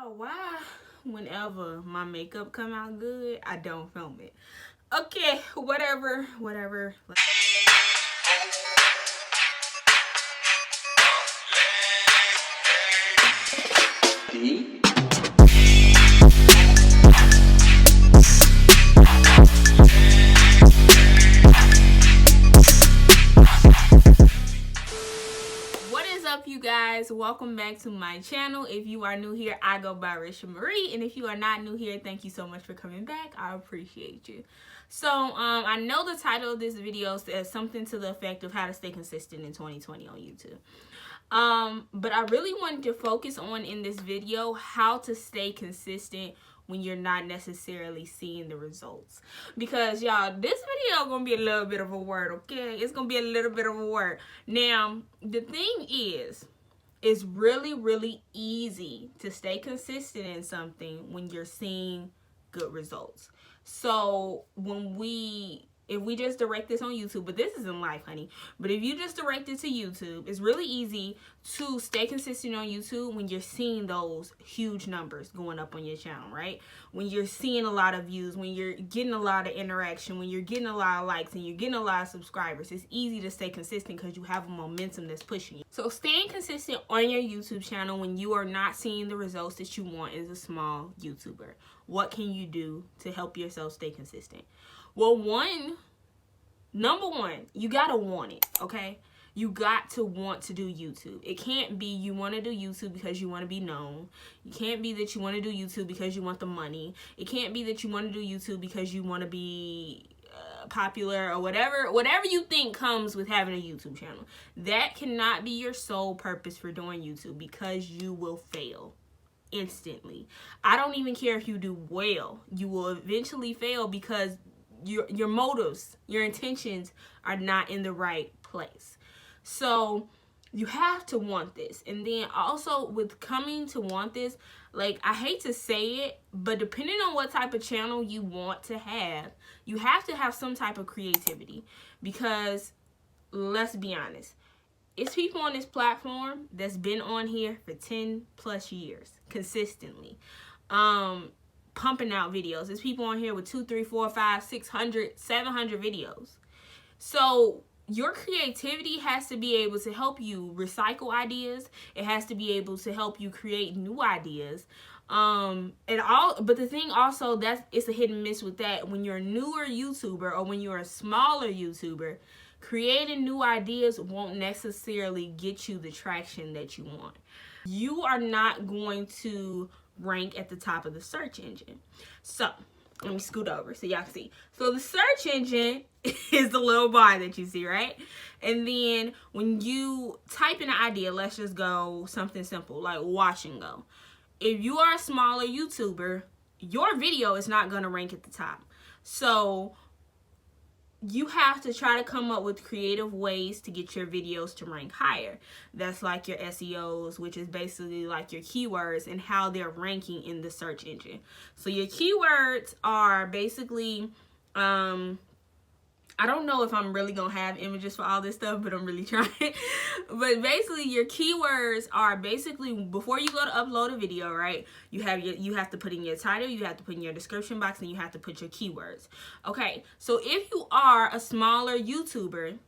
y'all, why whenever my makeup come out good, I don't film it? Okay, whatever. What is up, you guys? Welcome back to my channel. If you are new here, I go by RishaaMariee, and if you are not new here, thank you so much for coming back. I appreciate you. So I know the title of this video says something to the effect of how to stay consistent in 2020 on YouTube. But I really wanted to focus on in this video how to stay consistent when you're not necessarily seeing the results. Because y'all, this video gonna be a little bit of a word, okay? It's gonna be a little bit of a word. Now, the thing is, it's really easy to stay consistent in something when you're seeing good results. So if we just direct this on YouTube, but this is in life, honey. But if you just direct it to YouTube, it's really easy to stay consistent on YouTube when you're seeing those huge numbers going up on your channel, right? When you're seeing a lot of views, when you're getting a lot of interaction, when you're getting a lot of likes, and you're getting a lot of subscribers, it's easy to stay consistent because you have a momentum that's pushing you. So staying consistent on your YouTube channel when you are not seeing the results that you want as a small YouTuber. What can you do to help yourself stay consistent? Well, number one, you gotta want it, okay? You got to want to do YouTube. It can't be you want to do YouTube because you want to be known. It can't be that you want to do YouTube because you want the money. It can't be that you want to do YouTube because you want to be popular or whatever you think comes with having a YouTube channel. That cannot be your sole purpose for doing YouTube, because you will fail instantly. I don't even care if you do well. You will eventually fail because your motives, your intentions are not in the right place. So you have to want this. And then also with coming to want this, like, I hate to say it, but depending on what type of channel you want to have, you have to have some type of creativity. Because let's be honest, it's people on this platform that's been on here for 10 plus years consistently, pumping out videos. There's people on here with 2, 3, 4, 5, 600, 700 videos. So your creativity has to be able to help you recycle ideas. It has to be able to help you create new ideas. But the thing also, it's a hit and miss with that. When you're a newer YouTuber or when you're a smaller YouTuber, creating new ideas won't necessarily get you the traction that you want. You are not going to rank at the top of the search engine. So let me scoot over so y'all can see. So the search engine is the little bar that you see, right? And then when you type in an idea, let's just go something simple like wash and go. If you are a smaller YouTuber, your video is not going to rank at the top. So you have to try to come up with creative ways to get your videos to rank higher. That's like your SEOs, which is basically like your keywords and how they're ranking in the search engine. So your keywords are basically, I don't know if I'm really gonna have images for all this stuff, but I'm really trying. But basically your keywords are basically, before you go to upload a video, right, you have to put in your title, you have to put in your description box, and you have to put your keywords. Okay, so if you are a smaller YouTuber,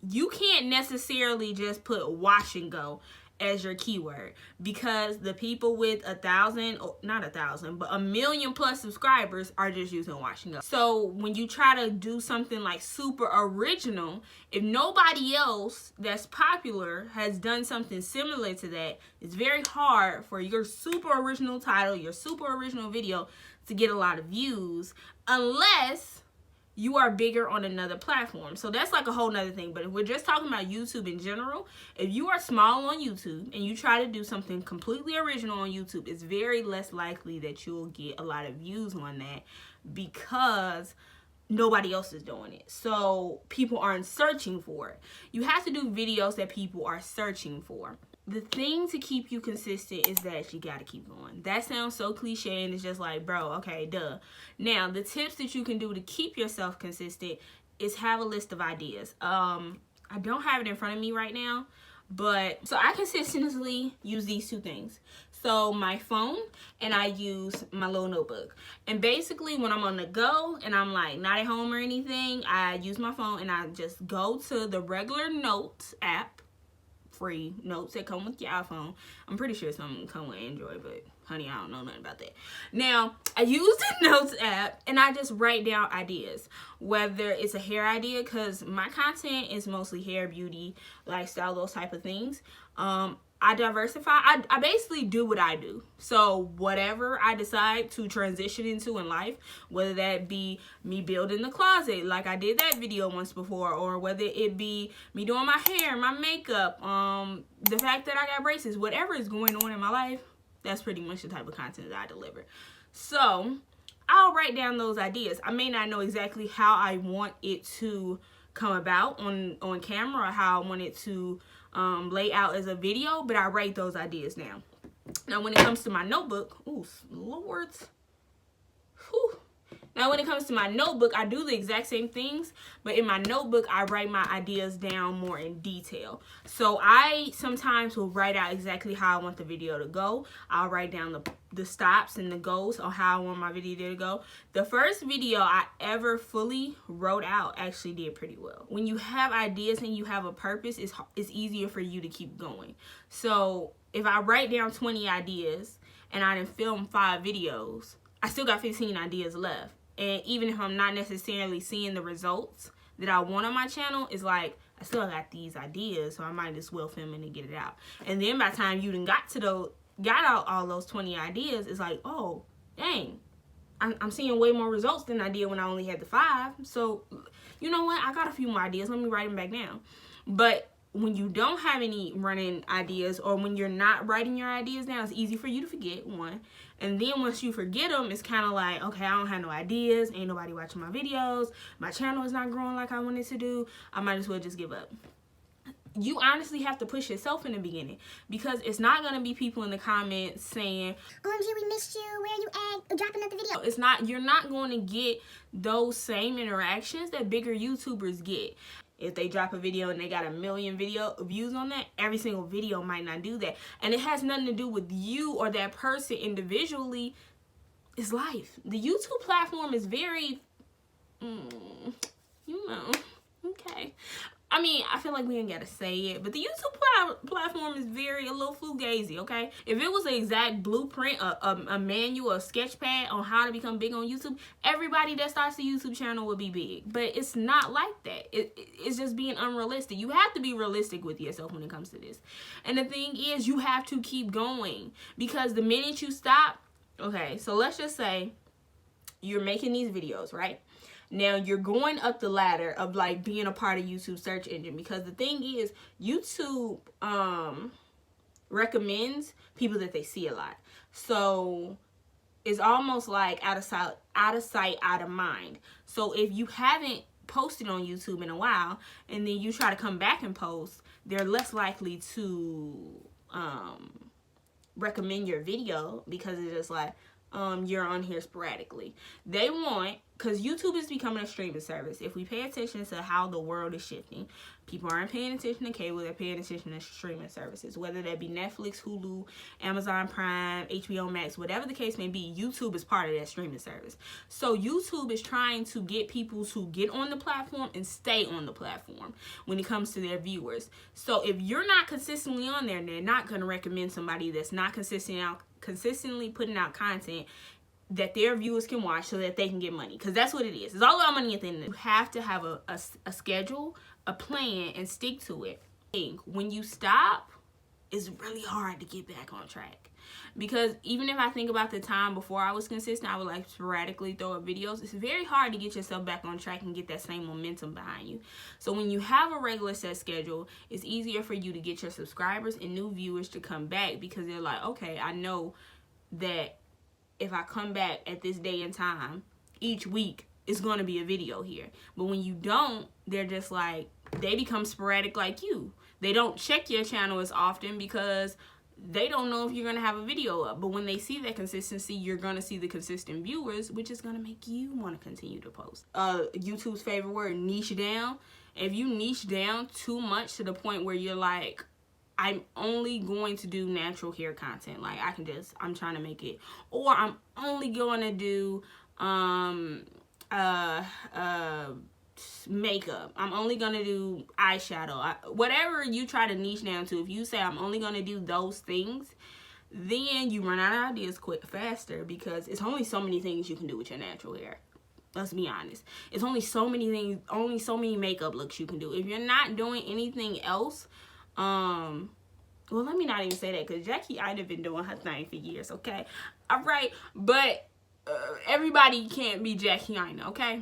you can't necessarily just put wash and go as your keyword, because the people with 1 million plus subscribers are just using wash and go. So when you try to do something like super original, if nobody else that's popular has done something similar to that, it's very hard for your super original title, your super original video to get a lot of views, unless you are bigger on another platform. So that's like a whole nother thing. But if we're just talking about YouTube in general, if you are small on YouTube and you try to do something completely original on YouTube, it's very less likely that you'll get a lot of views on that, because nobody else is doing it. So people aren't searching for it. You have to do videos that people are searching for. The thing to keep you consistent is that you gotta keep going. That sounds so cliche, and it's just like, bro, okay, duh. Now, the tips that you can do to keep yourself consistent is have a list of ideas. I don't have it in front of me right now, but so I consistently use these two things. so my phone, and I use my little notebook. And basically when I'm on the go and I'm like not at home or anything, I use my phone and I just go to the regular notes app, free notes that come with your iPhone. I'm pretty sure some come with Android, but honey, I don't know nothing about that. Now, I use the notes app and I just write down ideas, whether it's a hair idea, because my content is mostly hair, beauty, lifestyle, those type of things. I diversify. I basically do what I do. So whatever I decide to transition into in life, whether that be me building the closet like I did that video once before, or whether it be me doing my hair, my makeup, the fact that I got braces, whatever is going on in my life, that's pretty much the type of content that I deliver. So I'll write down those ideas. I may not know exactly how I want it to come about on camera, or how I want it to lay out as a video, but I write those ideas down. Now when it comes to my notebook, ooh, Lord, whew. Now when it comes to my notebook, I do the exact same things, but in my notebook, I write my ideas down more in detail. So I sometimes will write out exactly how I want the video to go. I'll write down the stops and the goals on how I want my video to go. The first video I ever fully wrote out actually did pretty well. When you have ideas and you have a purpose, it's easier for you to keep going. So if I write down 20 ideas and I done film 5 videos, I still got 15 ideas left. And even if I'm not necessarily seeing the results that I want on my channel, it's like, I still got these ideas, so I might as well film it and get it out. And then by the time you done got out all those 20 ideas, it's like, oh, dang, I'm seeing way more results than I did when I only had the 5. So, you know what? I got a few more ideas. Let me write them back down. But when you don't have any running ideas, or when you're not writing your ideas down, it's easy for you to forget, one. And then once you forget them, it's kind of like, okay, I don't have no ideas. Ain't nobody watching my videos. My channel is not growing like I wanted to do. I might as well just give up. You honestly have to push yourself in the beginning, because it's not going to be people in the comments saying, OMG, we missed you, where you at, drop another video. You're not going to get those same interactions that bigger YouTubers get. If they drop a video and they got 1 million views on that, every single video might not do that. And it has nothing to do with you or that person individually. It's life. The YouTube platform is very, you know, okay. I mean, I feel like we ain't gotta say it, but the YouTube platform is a little fugazi, okay? If it was an exact blueprint, a manual, a sketch pad on how to become big on YouTube, everybody that starts a YouTube channel would be big. But it's not like that. It's just being unrealistic. You have to be realistic with yourself when it comes to this. And the thing is, you have to keep going, because the minute you stop, okay, so let's just say you're making these videos, right? Now you're going up the ladder of like being a part of YouTube search engine, because the thing is, YouTube recommends people that they see a lot. So it's almost like out of sight, out of mind. So if you haven't posted on YouTube in a while and then you try to come back and post, they're less likely to recommend your video, because it's just like, you're on here sporadically. They want, because YouTube is becoming a streaming service. If we pay attention to how the world is shifting, people aren't paying attention to cable, they're paying attention to streaming services, whether that be Netflix, Hulu, Amazon Prime, HBO Max, whatever the case may be. YouTube is part of that streaming service. So YouTube is trying to get people to get on the platform and stay on the platform when it comes to their viewers. So if you're not consistently on there, they're not going to recommend somebody that's not consistently putting out content that their viewers can watch so that they can get money, because that's what it is. It's all about money at the end of the day. You have to have a schedule, a plan, and stick to it. When you stop, it's really hard to get back on track, because even if I think about the time before I was consistent, I would like sporadically throw up videos. It's very hard to get yourself back on track and get that same momentum behind you. So when you have a regular set schedule, it's easier for you to get your subscribers and new viewers to come back, because they're like, okay, I know that if I come back at this day and time each week, it's going to be a video here. But when you don't, they're just like, they become sporadic like you. They don't check your channel as often because they don't know if you're going to have a video up. But when they see that consistency, you're going to see the consistent viewers, which is going to make you want to continue to post. YouTube's favorite word, niche down. If you niche down too much to the point where you're like, I'm only going to do natural hair content. Like I'm trying to make it, or I'm only going to do makeup. I'm only gonna do eyeshadow. Whatever you try to niche down to, if you say I'm only gonna do those things, then you run out of ideas faster, because it's only so many things you can do with your natural hair. Let's be honest. It's only so many things, only so many makeup looks you can do. If you're not doing anything else, well, let me not even say that, because Jackie I'd have been doing her thing for years, okay? All right, but everybody can't be Jackie Ina, okay?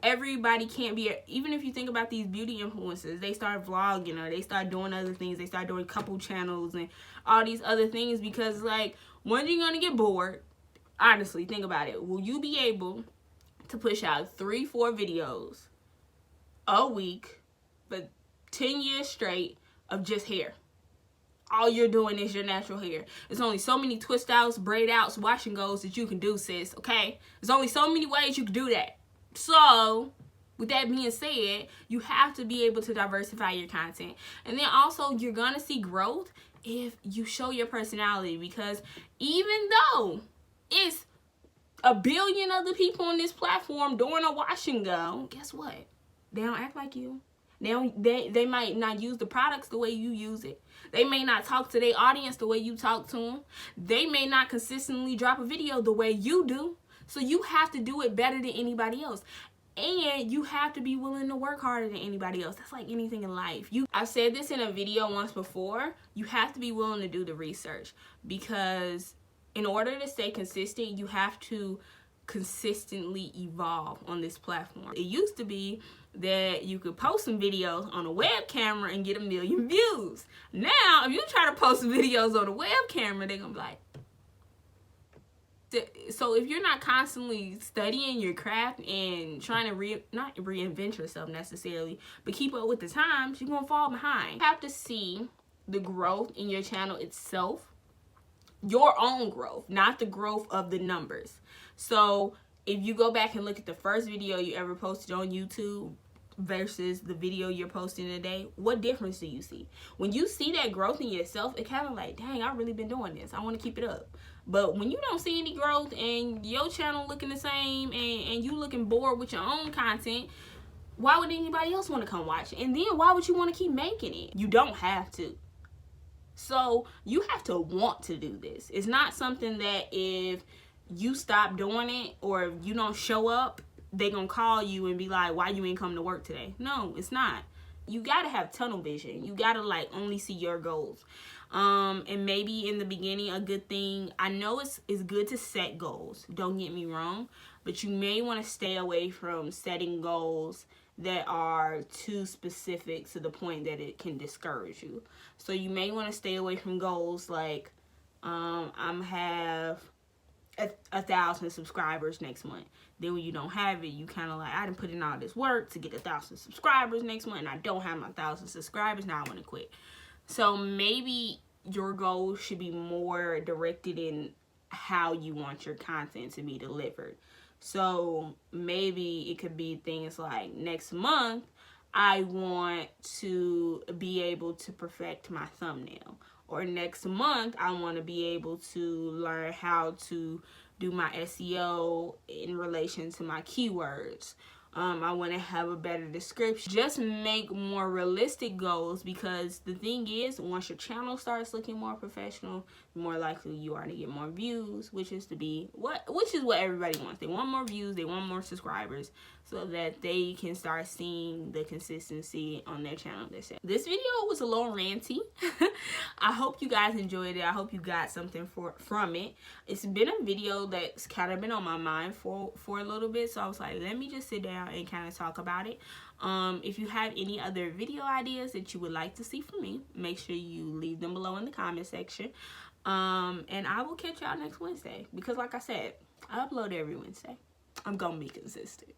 Everybody can't be, even if you think about these beauty influencers, they start vlogging, or they start doing other things, they start doing couple channels and all these other things, because like, when you're gonna get bored, honestly, think about it. Will you be able to push out 3-4 videos a week for 10 years straight of just hair? All you're doing is your natural hair. There's only so many twist outs, braid outs, wash and goes that you can do, sis, okay? There's only so many ways you can do that. So, with that being said, you have to be able to diversify your content. And then also, you're going to see growth if you show your personality. Because even though it's a billion other people on this platform doing a wash and go, guess what? They don't act like you. They might not use the products the way you use it. They may not talk to their audience the way you talk to them. They may not consistently drop a video the way you do. So you have to do it better than anybody else. And you have to be willing to work harder than anybody else. That's like anything in life. I've said this in a video once before. You have to be willing to do the research. Because in order to stay consistent, you have to consistently evolve on this platform. It used to be that you could post some videos on a web camera and get 1 million views. Now, if you try to post videos on a web camera, they're going to be like, so if you're not constantly studying your craft and trying to not reinvent yourself necessarily, but keep up with the times, you're gonna fall behind. You have to see the growth in your channel itself, your own growth, not the growth of the numbers. So if you go back and look at the first video you ever posted on YouTube versus the video you're posting today, what difference do you see? When you see that growth in yourself, it kind of like, dang, I've really been doing this, I want to keep it up. But when you don't see any growth and your channel looking the same and you looking bored with your own content, why would anybody else want to come watch it? And then why would you want to keep making it? You don't have to. So you have to want to do this. It's not something that if you stop doing it or if you don't show up, they gonna call you and be like, why you ain't come to work today? No, it's not. You gotta have tunnel vision. You gotta like only see your goals. And maybe in the beginning, a good thing, I know it's good to set goals, don't get me wrong, but you may want to stay away from setting goals that are too specific to the point that it can discourage you. So you may want to stay away from goals like, I'm have 1,000 subscribers next month. Then when you don't have it, you kind of like, I didn't put in all this work to get 1,000 subscribers next month, and I don't have my 1,000 subscribers, now I want to quit. So maybe your goal should be more directed in how you want your content to be delivered. So maybe it could be things like, next month, I want to be able to perfect my thumbnail. Or next month, I want to be able to learn how to do my SEO in relation to my keywords. I want to have a better description. Just make more realistic goals, because the thing is, once your channel starts looking more professional, the more likely you are to get more views, which is what everybody wants. They want more views, they want more subscribers, so that they can start seeing the consistency on their channel. This video was a little ranty. I hope you guys enjoyed it. I hope you got something from it. It's been a video that's kind of been on my mind for a little bit, so I was like, let me just sit down and kind of talk about it. If you have any other video ideas that you would like to see from me, make sure you leave them below in the comment section. And I will catch y'all next Wednesday, because like I said, I upload every Wednesday. I'm gonna be consistent.